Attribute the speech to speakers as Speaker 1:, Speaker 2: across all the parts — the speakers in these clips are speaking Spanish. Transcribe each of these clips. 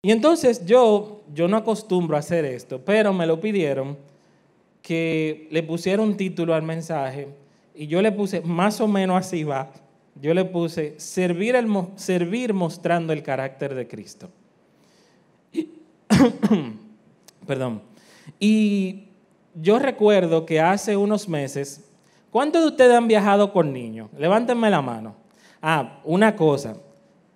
Speaker 1: Y entonces yo no acostumbro a hacer esto, pero me lo pidieron que le pusiera un título al mensaje y yo le puse, más o menos así va, yo le puse servir mostrando el carácter de Cristo. Perdón. Y yo recuerdo que hace unos meses, ¿cuántos de ustedes han viajado con niños? Levántenme la mano. Una cosa,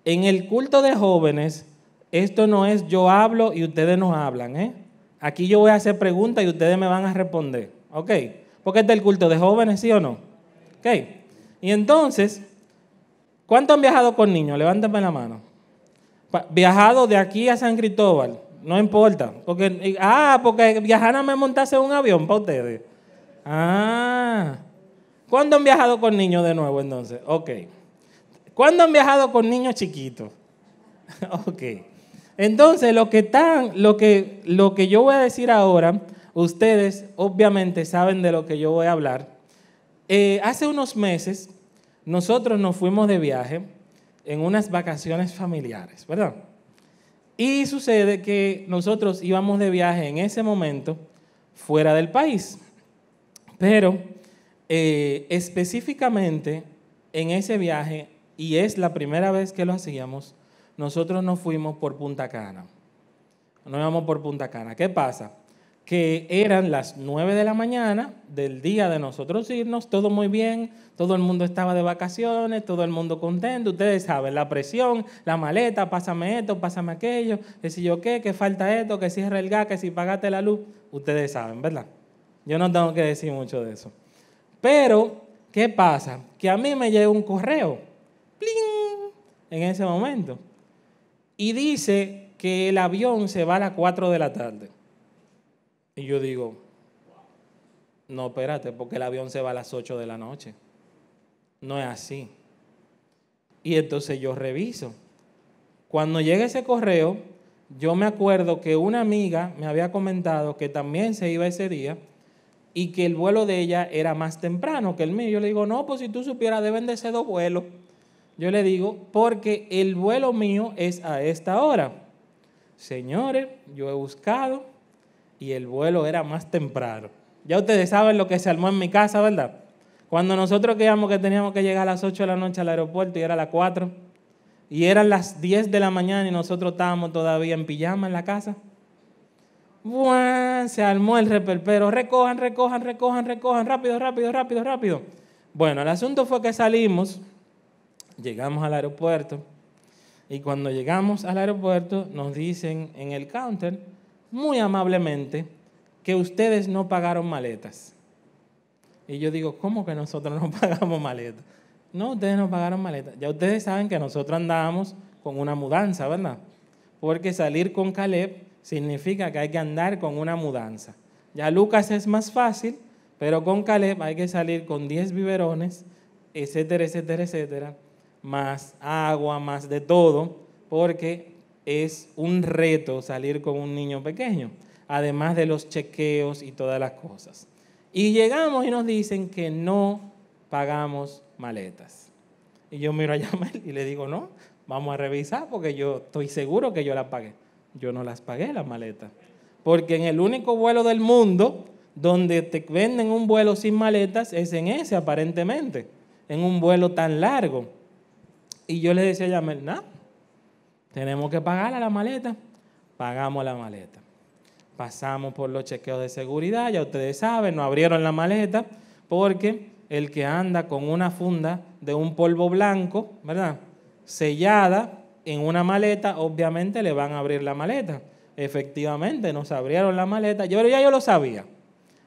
Speaker 1: en el culto de jóvenes, esto no es yo hablo y ustedes no hablan, ¿eh? Aquí yo voy a hacer preguntas y ustedes me van a responder, ¿ok? Porque este es el culto de jóvenes, ¿sí o no? ¿Ok? Y entonces, ¿cuántos han viajado con niños? Levántenme la mano. Viajado de aquí a San Cristóbal, no importa. Porque viajar a montarse en un avión para ustedes. ¿Cuándo han viajado con niños de nuevo entonces? Ok. ¿Cuándo han viajado con niños chiquitos? Ok. Entonces, lo que yo voy a decir ahora, ustedes obviamente saben de lo que yo voy a hablar. Hace unos meses, nosotros nos fuimos de viaje en unas vacaciones familiares, ¿verdad? Y sucede que nosotros íbamos de viaje en ese momento fuera del país. Pero específicamente en ese viaje, y es la primera vez que lo hacíamos, nosotros nos fuimos por Punta Cana. Nos íbamos por Punta Cana. ¿Qué pasa? Que eran las 9 de la mañana del día de nosotros irnos, todo muy bien, todo el mundo estaba de vacaciones, todo el mundo contento. Ustedes saben, la presión, la maleta, pásame esto, pásame aquello, que si yo qué, que falta esto, que cierra el gas, que si pagaste la luz. Ustedes saben, ¿verdad? Yo no tengo que decir mucho de eso. Pero, ¿qué pasa? Que a mí me llega un correo, ¡pling!, en ese momento. Y dice que el avión se va a las 4 de la tarde. Y yo digo, no, espérate, porque el avión se va a las 8 de la noche. No es así. Y entonces yo reviso. Cuando llega ese correo, yo me acuerdo que una amiga me había comentado que también se iba ese día y que el vuelo de ella era más temprano que el mío. Yo le digo, no, pues si tú supieras, deben de ser 2 vuelos. Yo le digo, porque el vuelo mío es a esta hora. Señores, yo he buscado y el vuelo era más temprano. Ya ustedes saben lo que se armó en mi casa, ¿verdad? Cuando nosotros quedamos que teníamos que llegar a las 8 de la noche al aeropuerto y era a las 4, y eran las 10 de la mañana y nosotros estábamos todavía en pijama en la casa. ¡Buah! Se armó el reperpero. Recojan, rápido. Bueno, el asunto fue que salimos, llegamos al aeropuerto, y cuando llegamos al aeropuerto nos dicen en el counter, muy amablemente, que ustedes no pagaron maletas. Y yo digo, ¿cómo que nosotros no pagamos maletas? No, ustedes no pagaron maletas. Ya ustedes saben que nosotros andábamos con una mudanza, ¿verdad? Porque salir con Caleb significa que hay que andar con una mudanza. Ya Lucas es más fácil, pero con Caleb hay que salir con 10 biberones, etcétera, más agua, más de todo, porque es un reto salir con un niño pequeño, además de los chequeos y todas las cosas. Y llegamos y nos dicen que no pagamos maletas. Y yo miro a Yamel y le digo, no, vamos a revisar porque yo estoy seguro que yo las pagué. Yo no las pagué, las maletas. Porque en el único vuelo del mundo donde te venden un vuelo sin maletas es en ese, aparentemente, en un vuelo tan largo. Y yo le decía a Yamel, no, tenemos que pagar la maleta. Pagamos la maleta. Pasamos por los chequeos de seguridad, ya ustedes saben, nos abrieron la maleta porque el que anda con una funda de un polvo blanco, ¿verdad?, sellada en una maleta, obviamente le van a abrir la maleta. Efectivamente, nos abrieron la maleta. Ya yo lo sabía.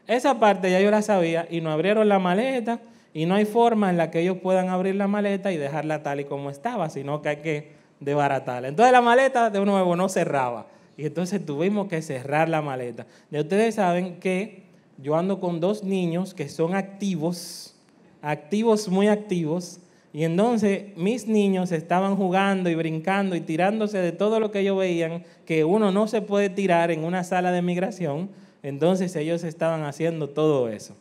Speaker 1: Esa parte ya yo la sabía y nos abrieron la maleta y no hay forma en la que ellos puedan abrir la maleta y dejarla tal y como estaba, sino que hay que desbaratarla. Entonces la maleta de nuevo no cerraba. Y entonces tuvimos que cerrar la maleta. Ya ustedes saben que yo ando con 2 niños que son activos, muy activos. Y entonces mis niños estaban jugando y brincando y tirándose de todo lo que ellos veían, que uno no se puede tirar en una sala de migración. Entonces ellos estaban haciendo todo eso.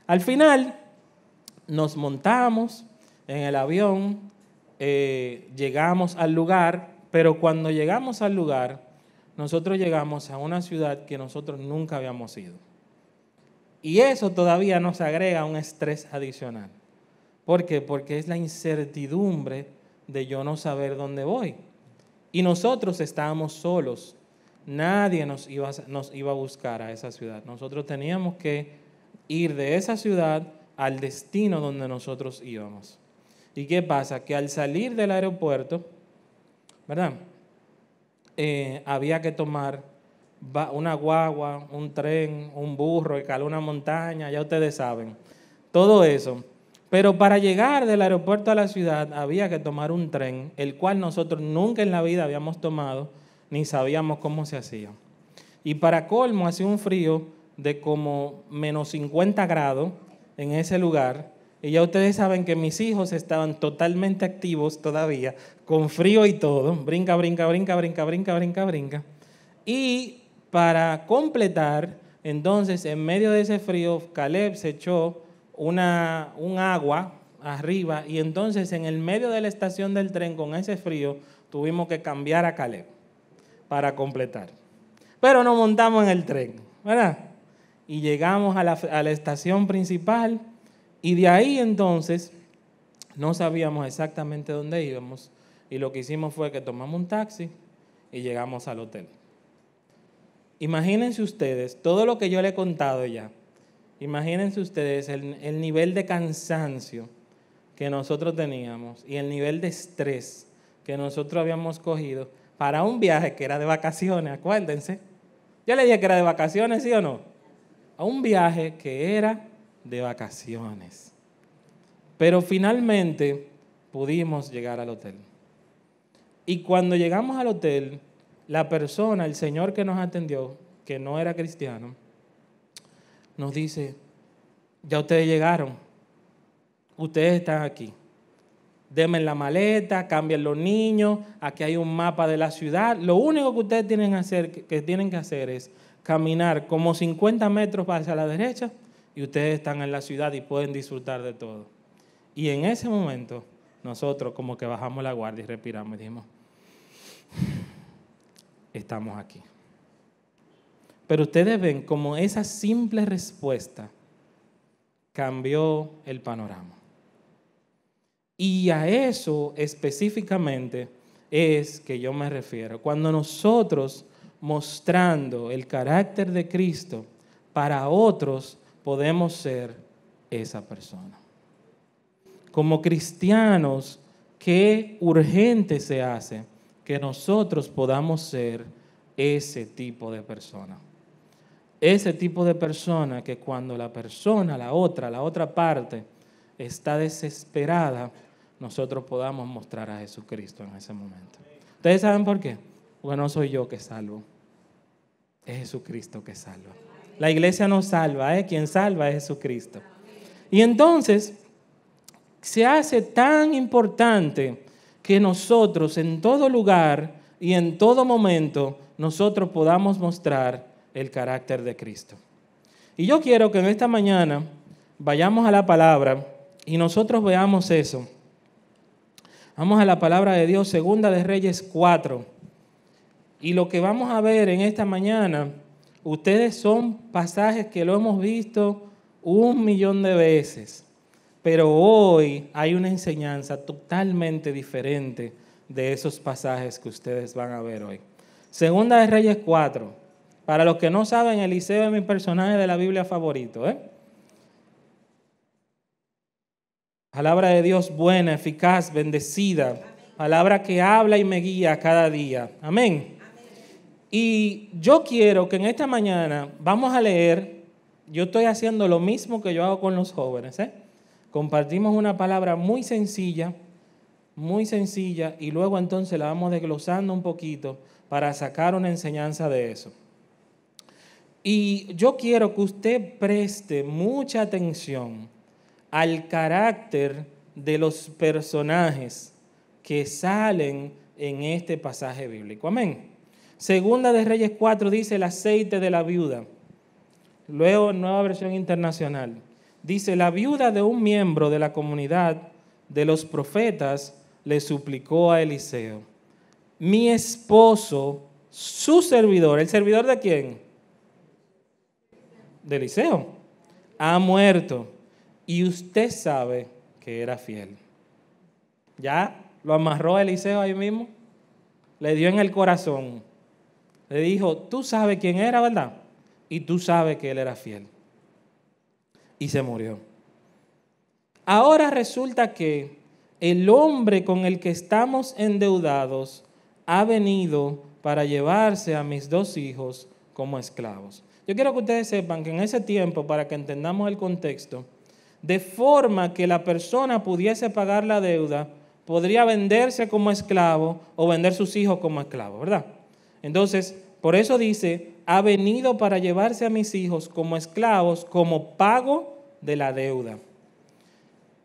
Speaker 1: Al final nos montamos en el avión, llegamos al lugar, pero cuando llegamos al lugar, nosotros llegamos a una ciudad que nosotros nunca habíamos ido. Y eso todavía nos agrega un estrés adicional. ¿Por qué? Porque es la incertidumbre de yo no saber dónde voy. Y nosotros estábamos solos. Nadie nos iba a buscar a esa ciudad. Nosotros teníamos que ir de esa ciudad al destino donde nosotros íbamos. ¿Y qué pasa? Que al salir del aeropuerto, ¿verdad? Había que tomar una guagua, un tren, un burro, escalar una montaña, ya ustedes saben, todo eso. Pero para llegar del aeropuerto a la ciudad había que tomar un tren, el cual nosotros nunca en la vida habíamos tomado, ni sabíamos cómo se hacía. Y para colmo hacía un frío de como menos 50 grados en ese lugar. Y ya ustedes saben que mis hijos estaban totalmente activos todavía, con frío y todo. Brinca, brinca, brinca, brinca, brinca, brinca, brinca. Y para completar, entonces, en medio de ese frío, Caleb se echó un agua arriba y entonces en el medio de la estación del tren con ese frío tuvimos que cambiar a Caleb para completar. Pero nos montamos en el tren, ¿verdad? Y llegamos a la estación principal y de ahí entonces no sabíamos exactamente dónde íbamos y lo que hicimos fue que tomamos un taxi y llegamos al hotel. Imagínense ustedes, todo lo que yo le he contado ya, imagínense ustedes el nivel de cansancio que nosotros teníamos y el nivel de estrés que nosotros habíamos cogido para un viaje que era de vacaciones, acuérdense. Yo le dije que era de vacaciones, ¿sí o no? A un viaje que era de vacaciones. Pero finalmente pudimos llegar al hotel. Y cuando llegamos al hotel, la persona, el señor que nos atendió, que no era cristiano, nos dice, ya ustedes llegaron, ustedes están aquí. Denme la maleta, cambien los niños, aquí hay un mapa de la ciudad. Lo único que ustedes tienen que hacer es caminar como 50 metros hacia la derecha y ustedes están en la ciudad y pueden disfrutar de todo. Y en ese momento nosotros como que bajamos la guardia y respiramos y dijimos, estamos aquí. Pero ustedes ven como esa simple respuesta cambió el panorama. Y a eso específicamente es que yo me refiero. Cuando nosotros mostrando el carácter de Cristo para otros podemos ser esa persona. Como cristianos, qué urgente se hace que nosotros podamos ser ese tipo de persona. Ese tipo de persona que cuando la persona, la otra parte, está desesperada, nosotros podamos mostrar a Jesucristo en ese momento. ¿Ustedes saben por qué? Porque no soy yo que salvo, es Jesucristo que salva. La iglesia no salva, quien salva es Jesucristo. Y entonces, se hace tan importante que nosotros en todo lugar y en todo momento, nosotros podamos mostrar el carácter de Cristo. Y yo quiero que en esta mañana vayamos a la palabra y nosotros veamos eso. Vamos a la palabra de Dios, Segunda de Reyes 4. Y lo que vamos a ver en esta mañana, ustedes son pasajes que lo hemos visto 1,000,000 de veces. Pero hoy hay una enseñanza totalmente diferente de esos pasajes que ustedes van a ver hoy. Segunda de Reyes 4. Para los que no saben, Eliseo es mi personaje de la Biblia favorito, Palabra de Dios buena, eficaz, bendecida. Palabra que habla y me guía cada día. Amén. Y yo quiero que en esta mañana vamos a leer, yo estoy haciendo lo mismo que yo hago con los jóvenes, Compartimos una palabra muy sencilla, y luego entonces la vamos desglosando un poquito para sacar una enseñanza de eso. Y yo quiero que usted preste mucha atención al carácter de los personajes que salen en este pasaje bíblico. Amén. Segunda de Reyes 4 dice el aceite de la viuda. Luego, Nueva Versión Internacional, dice, la viuda de un miembro de la comunidad de los profetas le suplicó a Eliseo, mi esposo su servidor, ¿el servidor de quién? De Eliseo, ha muerto y usted sabe que era fiel. Ya lo amarró a Eliseo ahí mismo, le dio en el corazón, le dijo, tú sabes quién era, ¿verdad? Y tú sabes que él era fiel. Y se murió. Ahora resulta que el hombre con el que estamos endeudados ha venido para llevarse a mis 2 hijos como esclavos. Yo quiero que ustedes sepan que en ese tiempo, para que entendamos el contexto, de forma que la persona pudiese pagar la deuda, podría venderse como esclavo o vender sus hijos como esclavos, ¿verdad? Entonces, por eso dice, ha venido para llevarse a mis hijos como esclavos, como pago de la deuda.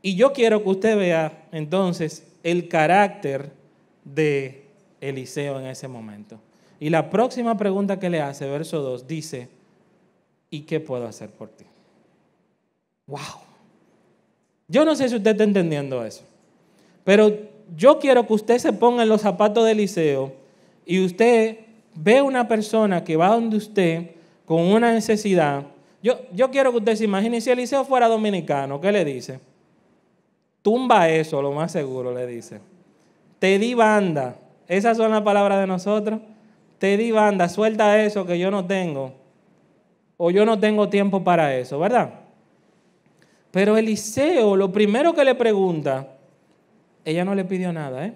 Speaker 1: Y yo quiero que usted vea entonces el carácter de Eliseo en ese momento. Y la próxima pregunta que le hace, verso 2, dice, ¿y qué puedo hacer por ti? ¡Wow! Yo no sé si usted está entendiendo eso, pero yo quiero que usted se ponga en los zapatos de Eliseo y usted ve una persona que va donde usted con una necesidad. Yo quiero que usted se imagine, si Eliseo fuera dominicano, ¿qué le dice? Tumba eso, lo más seguro, le dice. Te di banda. Esas son las palabras de nosotros. Te di banda, suelta eso que yo no tengo. O yo no tengo tiempo para eso, ¿verdad? Pero Eliseo, lo primero que le pregunta, ella no le pidió nada,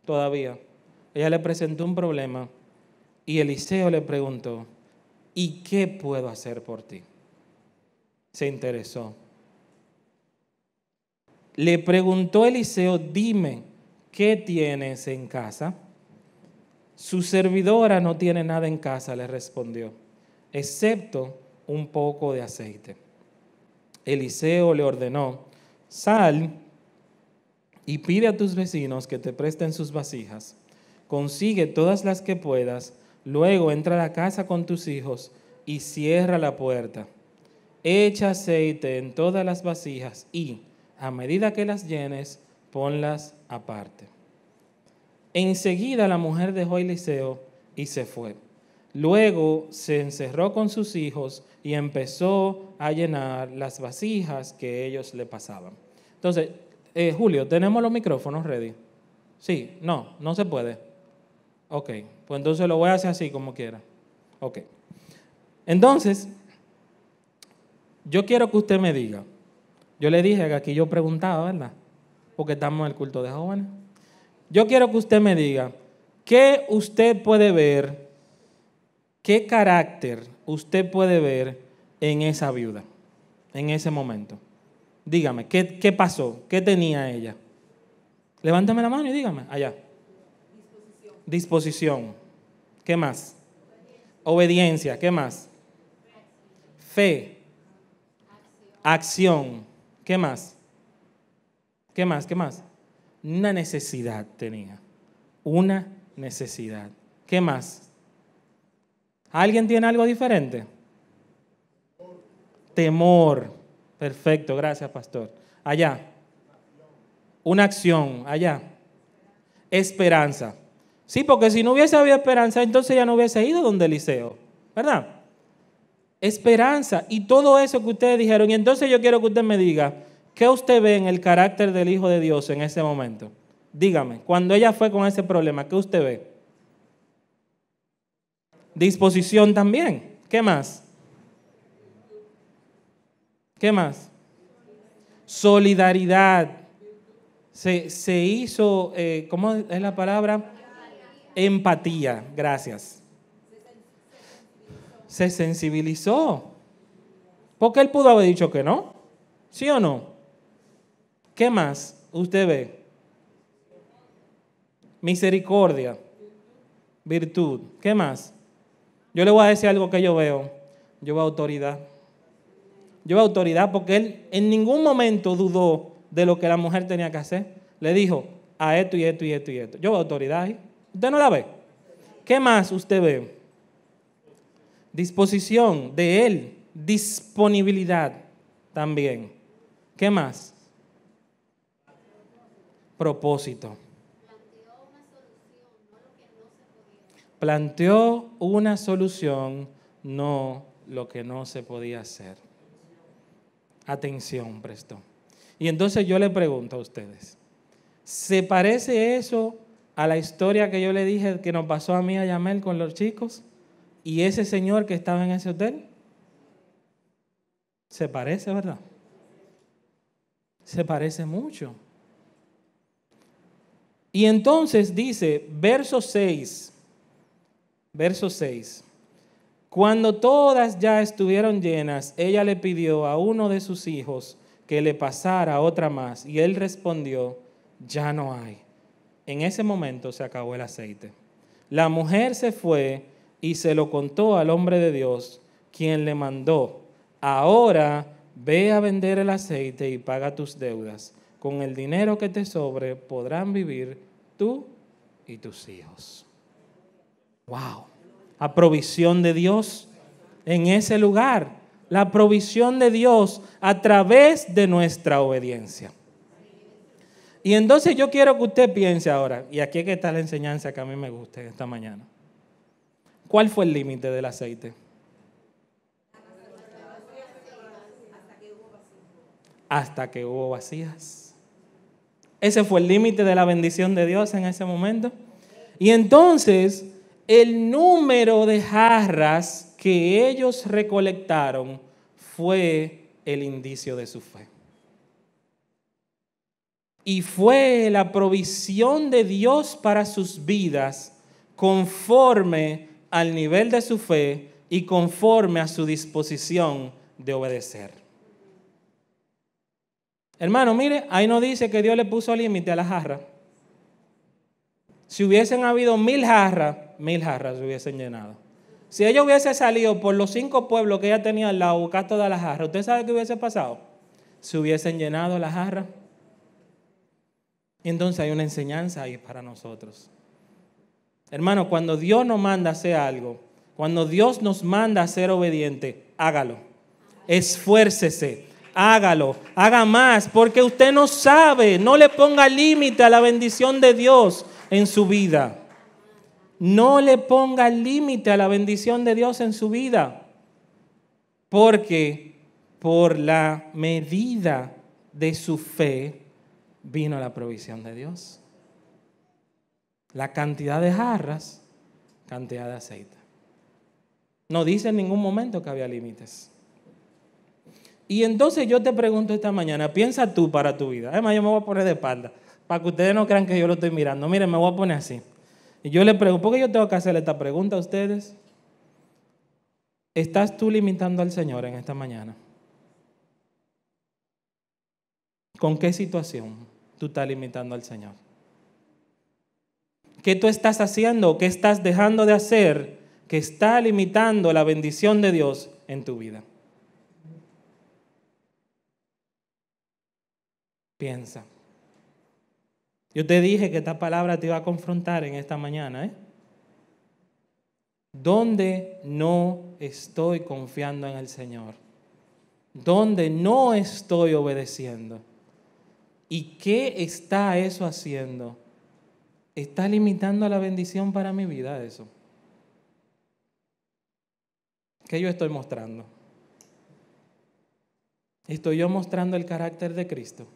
Speaker 1: todavía. Ella le presentó un problema y Eliseo le preguntó, ¿y qué puedo hacer por ti? Se interesó. Le preguntó Eliseo, dime, ¿qué tienes en casa? Su servidora no tiene nada en casa, le respondió, excepto un poco de aceite. Eliseo le ordenó, sal y pide a tus vecinos que te presten sus vasijas. Consigue todas las que puedas, luego entra a la casa con tus hijos y cierra la puerta. Echa aceite en todas las vasijas y, a medida que las llenes, ponlas aparte. Enseguida la mujer dejó a Eliseo y se fue. Luego se encerró con sus hijos y empezó a llenar las vasijas que ellos le pasaban. Entonces, Julio, ¿tenemos los micrófonos ready? Sí, no se puede. Ok, pues entonces lo voy a hacer así como quiera. Ok. Entonces, yo quiero que usted me diga, yo le dije que aquí yo preguntaba, ¿verdad? Porque estamos en el culto de jóvenes. Yo quiero que usted me diga, ¿qué usted puede ver, qué carácter usted puede ver en esa viuda, en ese momento? Dígame, ¿qué pasó? ¿Qué tenía ella? Levántame la mano y dígame, allá. Disposición. ¿Qué más? Obediencia. ¿Qué más? Fe. Acción. ¿Qué más? ¿Qué más? ¿Qué más? Una necesidad tenía. Una necesidad. ¿Qué más? ¿Alguien tiene algo diferente? Temor. Perfecto, gracias, pastor. Allá. Una acción. Allá. Esperanza. Sí, porque si no hubiese habido esperanza, entonces ya no hubiese ido donde Eliseo, ¿verdad? Esperanza y todo eso que ustedes dijeron. Y entonces yo quiero que usted me diga, ¿qué usted ve en el carácter del Hijo de Dios en ese momento? Dígame, cuando ella fue con ese problema, ¿qué usted ve? Disposición también. ¿Qué más? ¿Qué más? Solidaridad. Se hizo, ¿cómo es la palabra? Empatía. Gracias. Se sensibilizó. Porque él pudo haber dicho que no. ¿Sí o no? ¿Qué más usted ve? Misericordia. Virtud. ¿Qué más? Yo le voy a decir algo que yo veo. Yo veo autoridad. Yo veo autoridad porque él en ningún momento dudó de lo que la mujer tenía que hacer. Le dijo a esto y esto y esto y esto. Yo veo autoridad ahí. ¿Usted no la ve? ¿Qué más usted ve? Disposición de él. Disponibilidad también. ¿Qué más? Propósito. planteó una solución, no lo que no se podía hacer. Atención prestó. Y entonces yo le pregunto a ustedes, ¿se parece eso a la historia que yo le dije que nos pasó a mí, a Yamel, con los chicos? ¿Y ese señor que estaba en ese hotel? Se parece, ¿verdad? Se parece mucho. Y entonces dice, verso 6, cuando todas ya estuvieron llenas, ella le pidió a uno de sus hijos que le pasara otra más, y él respondió, ya no hay. En ese momento se acabó el aceite. La mujer se fue y se lo contó al hombre de Dios, quien le mandó, ahora ve a vender el aceite y paga tus deudas. Con el dinero que te sobre podrán vivir tú y tus hijos. ¡Wow! La provisión de Dios en ese lugar. La provisión de Dios a través de nuestra obediencia. Y entonces yo quiero que usted piense ahora, y aquí es que está la enseñanza que a mí me gusta esta mañana. ¿Cuál fue el límite del aceite? Hasta que hubo vasijas. Ese fue el límite de la bendición de Dios en ese momento. Y entonces, el número de jarras que ellos recolectaron fue el indicio de su fe. Y fue la provisión de Dios para sus vidas conforme al nivel de su fe y conforme a su disposición de obedecer. Hermano, mire, ahí no dice que Dios le puso límite a la jarra. Si hubiesen habido 1000 jarras se hubiesen llenado. Si ella hubiese salido por los 5 pueblos que ella tenía al lado, buscar todas las jarras, ¿usted sabe qué hubiese pasado? Se hubiesen llenado las jarras. Y entonces hay una enseñanza ahí para nosotros. Hermano, cuando Dios nos manda a hacer algo, cuando Dios nos manda a ser obediente, hágalo. Esfuércese, hágalo, haga más, porque usted no sabe, no le ponga límite a la bendición de Dios en su vida. No le ponga límite a la bendición de Dios en su vida, porque por la medida de su fe vino la provisión de Dios. La cantidad de jarras, cantidad de aceite. No dice en ningún momento que había límites. Y entonces yo te pregunto esta mañana, piensa tú para tu vida. Además, yo me voy a poner de espalda, para que ustedes no crean que yo lo estoy mirando. Miren, me voy a poner así. Y yo le pregunto, ¿por qué yo tengo que hacerle esta pregunta a ustedes? ¿Estás tú limitando al Señor en esta mañana? ¿Con qué situación tú estás limitando al Señor? ¿Qué tú estás haciendo o qué estás dejando de hacer que está limitando la bendición de Dios en tu vida? Piensa. Yo te dije que esta palabra te iba a confrontar en esta mañana, ¿Dónde no estoy confiando en el Señor? ¿Dónde no estoy obedeciendo? ¿Y qué está eso haciendo? ¿Está limitando la bendición para mi vida eso? ¿Qué yo estoy mostrando? ¿Estoy yo mostrando el carácter de Cristo?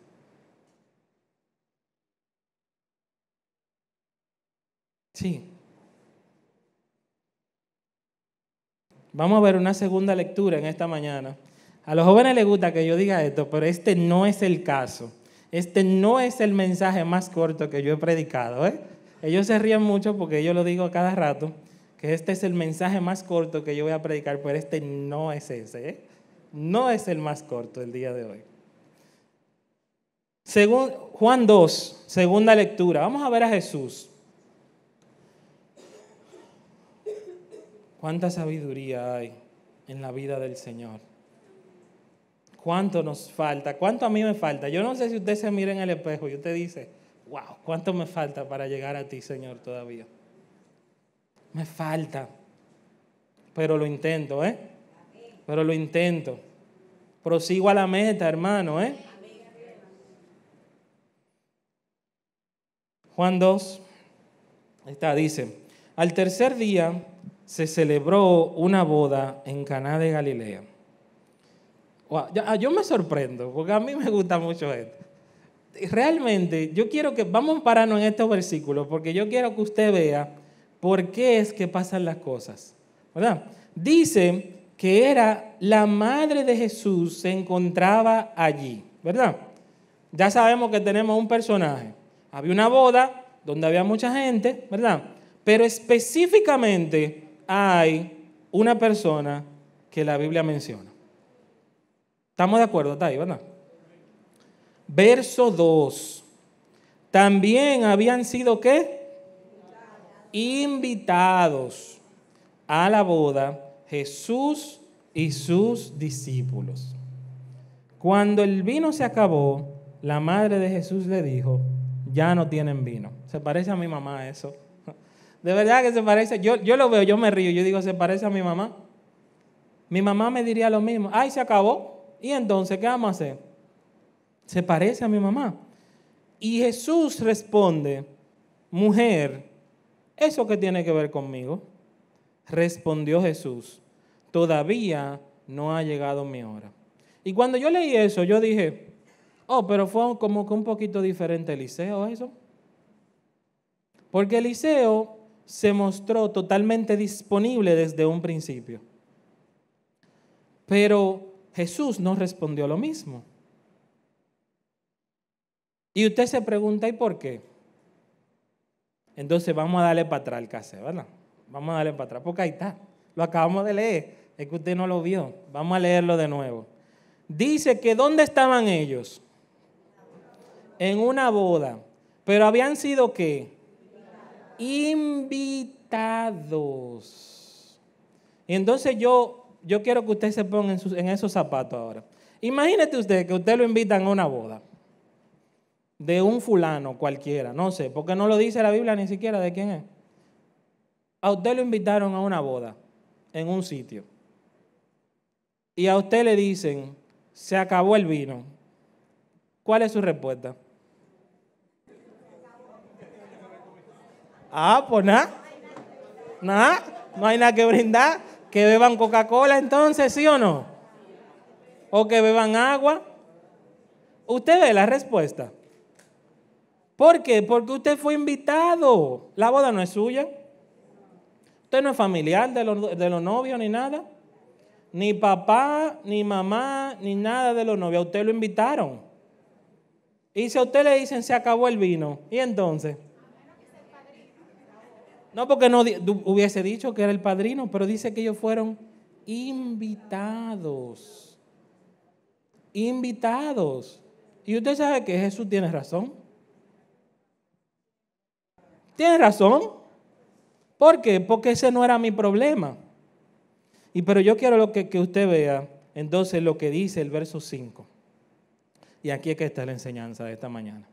Speaker 1: Sí. Vamos a ver una segunda lectura en esta mañana. A los jóvenes les gusta que yo diga esto, pero este no es el caso. Este no es el mensaje más corto que yo he predicado. Ellos se ríen mucho porque yo lo digo a cada rato, que este es el mensaje más corto que yo voy a predicar, pero este no es ese. No es el más corto el día de hoy. Según Juan 2, segunda lectura. Vamos a ver a Jesús. ¿Cuánta sabiduría hay en la vida del Señor? ¿Cuánto nos falta? ¿Cuánto a mí me falta? Yo no sé si usted se mira en el espejo y usted dice, wow, ¿cuánto me falta para llegar a ti, Señor, todavía? Me falta. Pero lo intento, Pero lo intento. Prosigo a la meta, hermano, Juan 2, dice, Al tercer día se celebró una boda en Caná de Galilea. Wow, yo me sorprendo, porque a mí me gusta mucho esto. Realmente, yo quiero que, vamos a pararnos en estos versículos, porque yo quiero que usted vea por qué es que pasan las cosas, ¿verdad? Dice que era la madre de Jesús, se encontraba allí, ¿verdad? Ya sabemos que tenemos un personaje. Había una boda donde había mucha gente, ¿verdad? Pero específicamente hay una persona que la Biblia menciona. ¿Estamos de acuerdo? Está ahí, ¿verdad? Verso 2. También habían sido, ¿qué? Invitados a la boda Jesús y sus discípulos. Cuando el vino se acabó, la madre de Jesús le dijo, ya no tienen vino. Se parece a mi mamá eso. De verdad que se parece. Yo lo veo, yo me río, yo digo, se parece a mi mamá. Mi mamá me diría lo mismo. Ay, se acabó. ¿Y entonces qué vamos a hacer? Se parece a mi mamá. Y Jesús responde, mujer, ¿eso qué tiene que ver conmigo? Respondió Jesús, todavía no ha llegado mi hora. Y cuando yo leí eso, yo dije, oh, pero fue como que un poquito diferente Eliseo eso. Porque Eliseo se mostró totalmente disponible desde un principio. Pero Jesús no respondió lo mismo. Y usted se pregunta, ¿y por qué? Entonces vamos a darle para atrás el cassette, ¿verdad? Vamos a darle para atrás, porque ahí está. Lo acabamos de leer, es que usted no lo vio. Vamos a leerlo de nuevo. Dice que ¿dónde estaban ellos? En una boda. Pero habían sido ¿qué? Invitados. Y entonces yo quiero que usted se ponga en esos zapatos ahora. Imagínese usted que usted lo invitan a una boda de un fulano cualquiera, no sé, porque no lo dice la Biblia ni siquiera de quién es. A usted lo invitaron a una boda en un sitio y a usted le dicen, se acabó el vino. ¿Cuál es su respuesta? Pues nada, no hay nada que brindar, que beban Coca-Cola entonces, ¿sí o no? O que beban agua. Usted ve la respuesta. ¿Por qué? Porque usted fue invitado. La boda no es suya. Usted no es familiar de los novios ni nada. Ni papá, ni mamá, ni nada de los novios. A usted lo invitaron. Y si a usted le dicen se acabó el vino, ¿y entonces? No, porque no hubiese dicho que era el padrino, pero dice que ellos fueron invitados. Invitados. Y usted sabe que Jesús tiene razón. Tiene razón. ¿Por qué? Porque ese no era mi problema. Pero yo quiero que usted vea entonces lo que dice el verso 5. Y aquí es que está la enseñanza de esta mañana.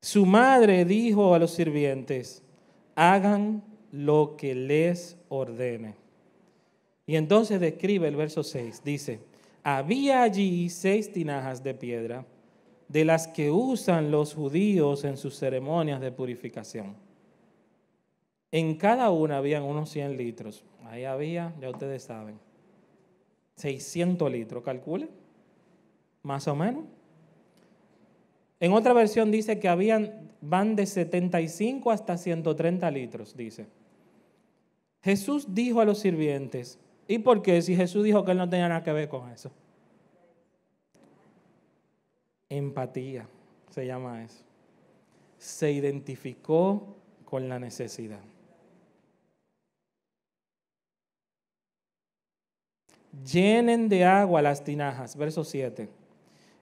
Speaker 1: Su madre dijo a los sirvientes, hagan lo que les ordene. Y entonces describe el verso 6. Dice, había allí 6 tinajas de piedra, de las que usan los judíos en sus ceremonias de purificación. En cada una habían unos 100 litros. Ahí había, ya ustedes saben, 600 litros, calcule, más o menos. En otra versión dice que van de 75 hasta 130 litros, dice. Jesús dijo a los sirvientes, ¿y por qué? Si Jesús dijo que él no tenía nada que ver con eso. Empatía, se llama eso. Se identificó con la necesidad. Llenen de agua las tinajas, verso 7.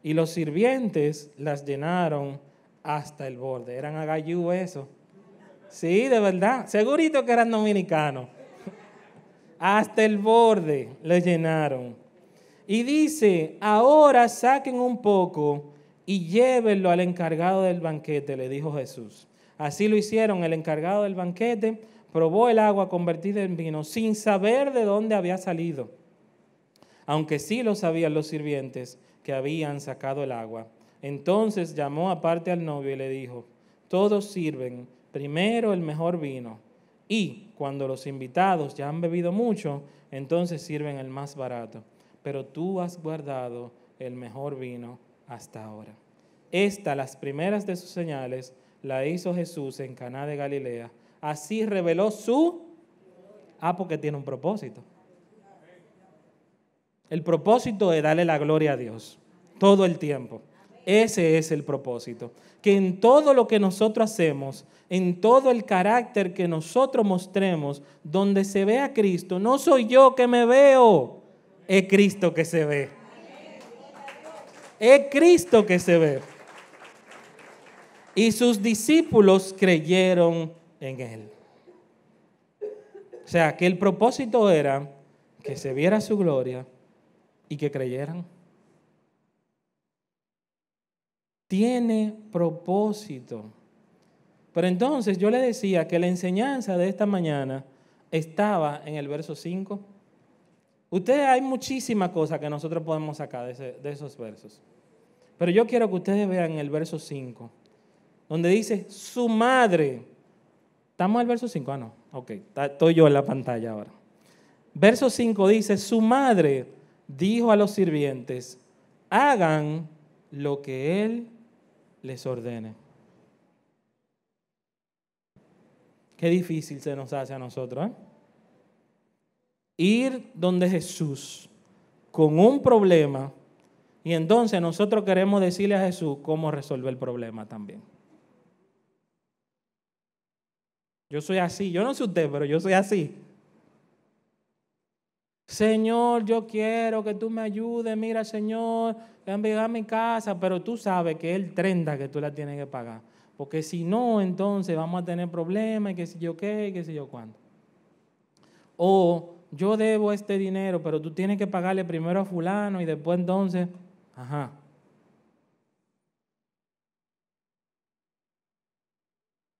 Speaker 1: Y los sirvientes las llenaron hasta el borde. Eran agayú eso. Sí, de verdad. Segurito que eran dominicanos. Hasta el borde les llenaron. Y dice, ahora saquen un poco y llévenlo al encargado del banquete, le dijo Jesús. Así lo hicieron. El encargado del banquete probó el agua convertida en vino sin saber de dónde había salido. Aunque sí lo sabían los sirvientes que habían sacado el agua. Entonces llamó aparte al novio y le dijo, todos sirven primero el mejor vino, Y cuando los invitados ya han bebido mucho, entonces sirven el más barato. Pero tú has guardado el mejor vino hasta ahora. Las primeras de sus señales, la hizo Jesús en Caná de Galilea. Así reveló porque tiene un propósito. El propósito es darle la gloria a Dios todo el tiempo. Ese es el propósito. Que en todo lo que nosotros hacemos, en todo el carácter que nosotros mostremos, donde se ve a Cristo, no soy yo que me veo, es Cristo que se ve. Es Cristo que se ve. Y sus discípulos creyeron en Él. O sea, que el propósito era que se viera su gloria y que creyeran. Tiene propósito. Pero entonces yo le decía que la enseñanza de esta mañana estaba en el verso 5. Hay muchísimas cosas que nosotros podemos sacar de esos versos. Pero yo quiero que ustedes vean el verso 5, donde dice su madre. ¿Estamos en el verso 5? No. Ok, estoy yo en la pantalla ahora. Verso 5 dice, su madre dijo a los sirvientes, hagan lo que él les ordene. Qué difícil se nos hace a nosotros, ¿eh? Ir donde Jesús con un problema y entonces nosotros queremos decirle a Jesús cómo resolver el problema también. Yo soy así, yo no sé usted, pero yo soy así. Señor, yo quiero que tú me ayudes, mira Señor, enviar a mi casa, pero tú sabes que es el 30 que tú la tienes que pagar. Porque si no, entonces vamos a tener problemas y qué sé yo qué, y qué sé yo cuándo. O yo debo este dinero, pero tú tienes que pagarle primero a fulano y después entonces,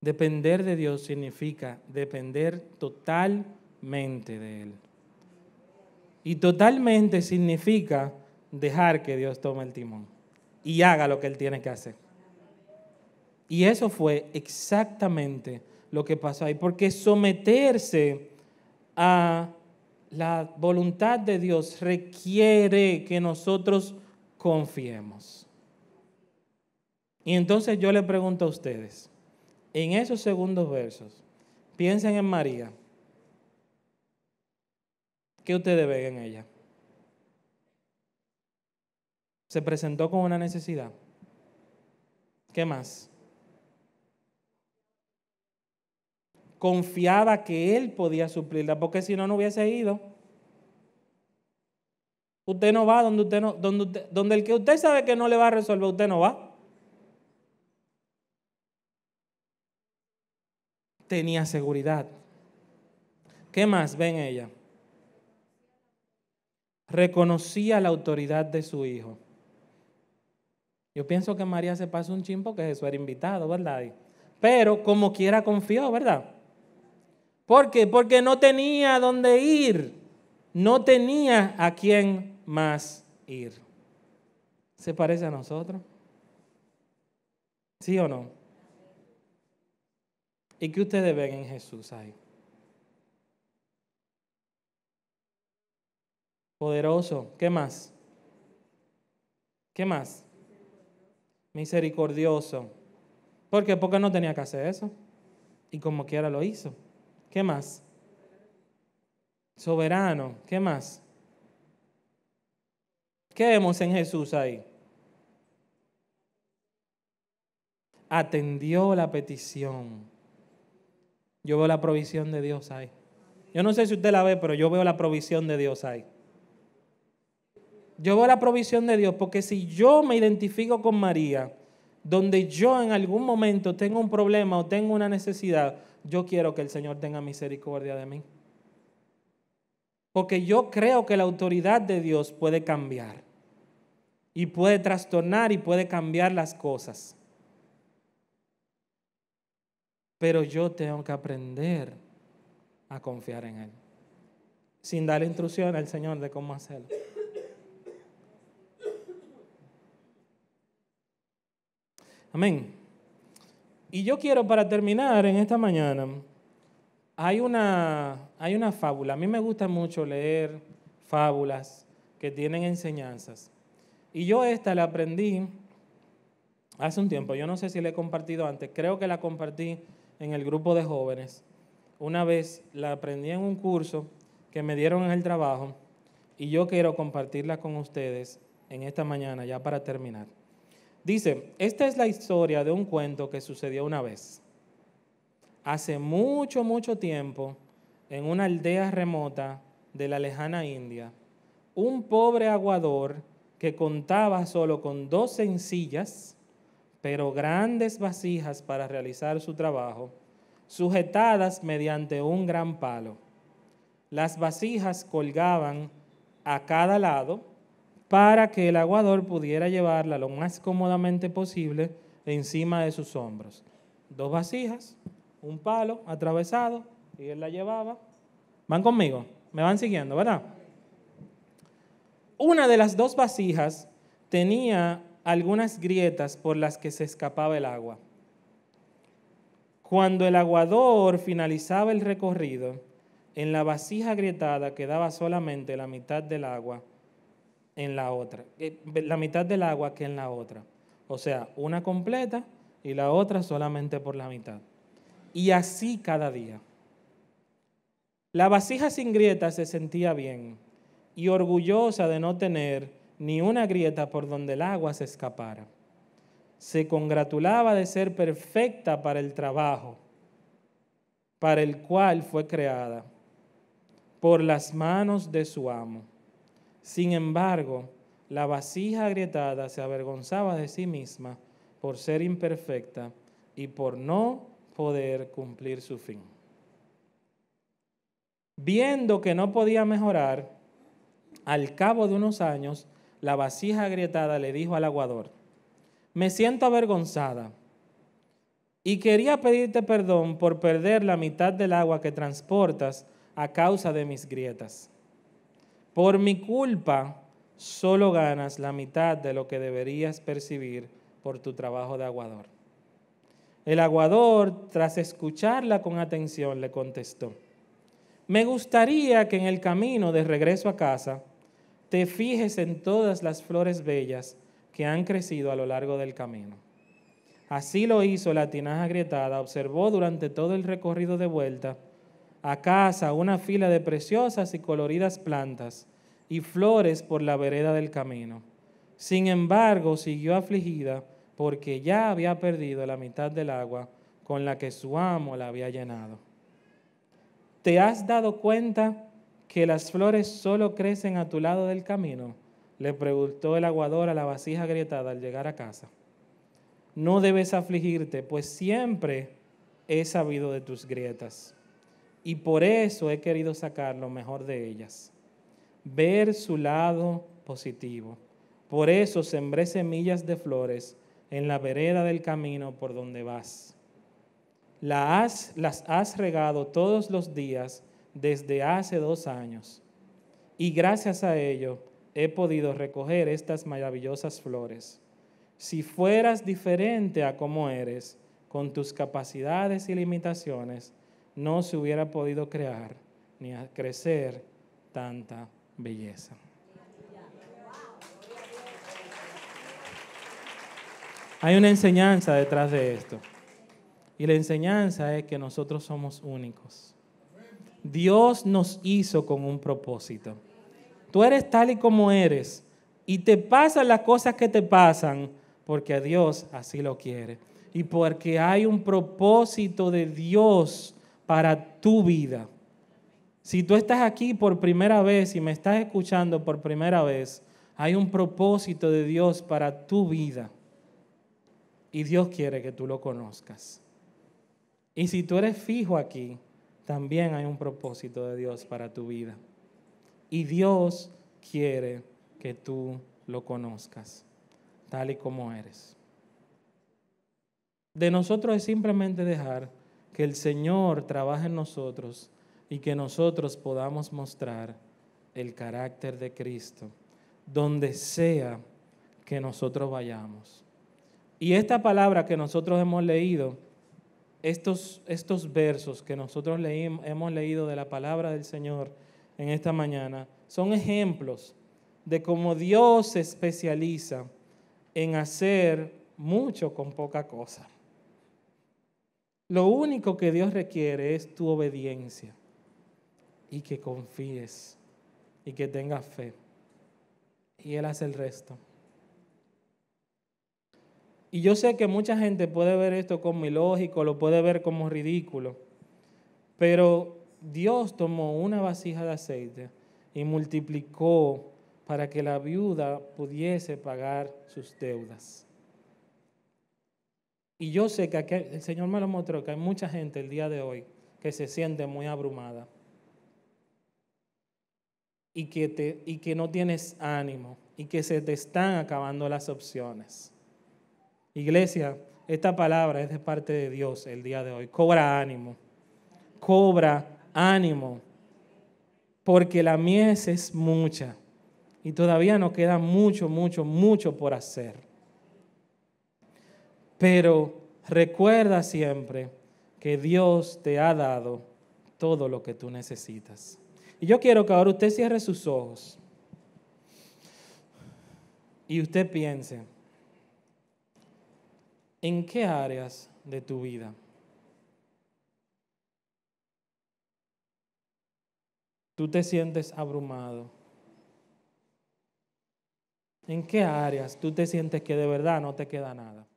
Speaker 1: Depender de Dios significa depender totalmente de Él. Y totalmente significa dejar que Dios tome el timón y haga lo que Él tiene que hacer. Y eso fue exactamente lo que pasó ahí, porque someterse a la voluntad de Dios requiere que nosotros confiemos. Y entonces yo le pregunto a ustedes, en esos segundos versos, piensen en María. ¿Qué ustedes ven en ella? Se presentó con una necesidad. ¿Qué más? Confiaba que Él podía suplirla, porque si no, no hubiese ido. Usted no va donde el que usted sabe que no le va a resolver, usted no va. Tenía seguridad. ¿Qué más ven ella? Reconocía la autoridad de su hijo. Yo pienso que María se pasó un chin porque Jesús era invitado, ¿verdad? Pero como quiera confió, ¿verdad? ¿Por qué? Porque no tenía dónde ir. No tenía a quién más ir. ¿Se parece a nosotros? ¿Sí o no? ¿Y qué ustedes ven en Jesús ahí? Poderoso. ¿Qué más? ¿Qué más? Misericordioso. ¿Por qué? Porque no tenía que hacer eso. Y como quiera lo hizo. ¿Qué más? Soberano. ¿Qué más? ¿Qué vemos en Jesús ahí? Atendió la petición. Yo veo la provisión de Dios ahí. Yo no sé si usted la ve, pero yo veo la provisión de Dios ahí. Yo veo la provisión de Dios porque si yo me identifico con María, donde yo en algún momento tengo un problema o tengo una necesidad, yo quiero que el Señor tenga misericordia de mí. Porque yo creo que la autoridad de Dios puede cambiar y puede trastornar y puede cambiar las cosas. Pero yo tengo que aprender a confiar en Él, sin darle instrucciones al Señor de cómo hacerlo. Amén. Y yo quiero, para terminar en esta mañana, Hay una fábula. A mí me gusta mucho leer fábulas que tienen enseñanzas. Y yo esta la aprendí hace un tiempo. Yo no sé si la he compartido antes. Creo que la compartí en el grupo de jóvenes. Una vez la aprendí en un curso que me dieron en el trabajo y yo quiero compartirla con ustedes en esta mañana ya para terminar. Dice, esta es la historia de un cuento que sucedió una vez. Hace mucho, mucho tiempo, en una aldea remota de la lejana India, un pobre aguador que contaba solo con 2 sencillas, pero grandes vasijas para realizar su trabajo, sujetadas mediante un gran palo. Las vasijas colgaban a cada lado para que el aguador pudiera llevarla lo más cómodamente posible encima de sus hombros. 2 vasijas, un palo atravesado, y él la llevaba. ¿Van conmigo? ¿Me van siguiendo, verdad? Una de las 2 vasijas tenía algunas grietas por las que se escapaba el agua. Cuando el aguador finalizaba el recorrido, en la vasija agrietada quedaba solamente la mitad del agua en la otra, la mitad del agua que en la otra. O sea, una completa y la otra solamente por la mitad. Y así cada día. La vasija sin grieta se sentía bien y orgullosa de no tener ni una grieta por donde el agua se escapara. Se congratulaba de ser perfecta para el trabajo para el cual fue creada por las manos de su amo. Sin embargo, la vasija agrietada se avergonzaba de sí misma por ser imperfecta y por no poder cumplir su fin. Viendo que no podía mejorar, al cabo de unos años, la vasija agrietada le dijo al aguador, me siento avergonzada y quería pedirte perdón por perder la mitad del agua que transportas a causa de mis grietas. Por mi culpa, solo ganas la mitad de lo que deberías percibir por tu trabajo de aguador. El aguador, tras escucharla con atención, le contestó, me gustaría que en el camino de regreso a casa te fijes en todas las flores bellas que han crecido a lo largo del camino. Así lo hizo la tinaja agrietada, observó durante todo el recorrido de vuelta a casa una fila de preciosas y coloridas plantas y flores por la vereda del camino. Sin embargo, siguió afligida porque ya había perdido la mitad del agua con la que su amo la había llenado. ¿Te has dado cuenta que las flores solo crecen a tu lado del camino?, le preguntó el aguador a la vasija agrietada al llegar a casa. No debes afligirte, pues siempre he sabido de tus grietas y por eso he querido sacar lo mejor de ellas, ver su lado positivo. Por eso sembré semillas de flores en la vereda del camino por donde vas. Las has regado todos los días desde hace 2 años y gracias a ello he podido recoger estas maravillosas flores. Si fueras diferente a como eres, con tus capacidades y limitaciones, no se hubiera podido crear ni crecer tanta belleza. Hay una enseñanza detrás de esto. Y la enseñanza es que nosotros somos únicos. Dios nos hizo con un propósito. Tú eres tal y como eres y te pasan las cosas que te pasan porque Dios así lo quiere y porque hay un propósito de Dios para tu vida. Si tú estás aquí por primera vez y me estás escuchando por primera vez, hay un propósito de Dios para tu vida y Dios quiere que tú lo conozcas. Y si tú eres fijo aquí, también hay un propósito de Dios para tu vida. Y Dios quiere que tú lo conozcas, tal y como eres. De nosotros es simplemente dejar que el Señor trabaje en nosotros y que nosotros podamos mostrar el carácter de Cristo, donde sea que nosotros vayamos. Y esta palabra que nosotros hemos leído estos versos que nosotros hemos leído de la palabra del Señor en esta mañana son ejemplos de cómo Dios se especializa en hacer mucho con poca cosa. Lo único que Dios requiere es tu obediencia y que confíes y que tengas fe. Y Él hace el resto. Y yo sé que mucha gente puede ver esto como ilógico, lo puede ver como ridículo, pero Dios tomó una vasija de aceite y multiplicó para que la viuda pudiese pagar sus deudas. Y yo sé que aquí, el Señor me lo mostró, que hay mucha gente el día de hoy que se siente muy abrumada y que no tienes ánimo y que se te están acabando las opciones. Iglesia, esta palabra es de parte de Dios el día de hoy. Cobra ánimo, porque la mies es mucha y todavía nos queda mucho, mucho, mucho por hacer. Pero recuerda siempre que Dios te ha dado todo lo que tú necesitas. Y yo quiero que ahora usted cierre sus ojos y usted piense, ¿en qué áreas de tu vida tú te sientes abrumado? ¿En qué áreas tú te sientes que de verdad no te queda nada?